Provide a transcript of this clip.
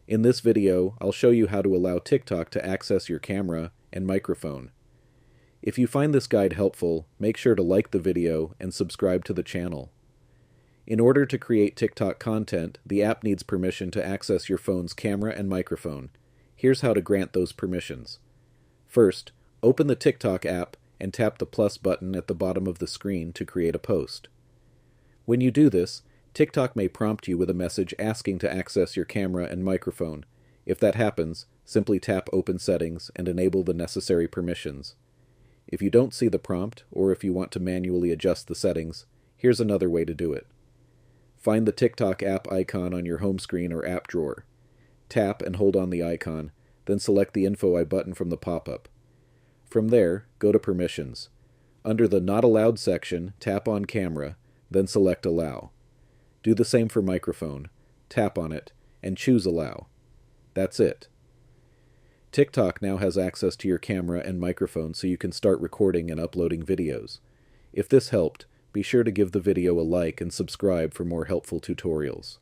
In this video, I'll show you how to allow TikTok to access your camera and microphone. If you find this guide helpful, make sure to like the video and subscribe to the channel. In order to create TikTok content, the app needs permission to access your phone's camera and microphone. Here's how to grant those permissions. First, open the TikTok app and tap the plus button at the bottom of the screen to create a post. When you do this, TikTok may prompt you with a message asking to access your camera and microphone. If that happens, simply tap Open Settings and enable the necessary permissions. If you don't see the prompt, or if you want to manually adjust the settings, here's another way to do it. Find the TikTok app icon on your home screen or app drawer. Tap and hold on the icon, then select the Info I button from the pop-up. From there, go to Permissions. Under the Not Allowed section, tap on Camera, then select Allow. Do the same for microphone. Tap on it, and choose Allow. That's it. TikTok now has access to your camera and microphone so you can start recording and uploading videos. If this helped, be sure to give the video a like and subscribe for more helpful tutorials.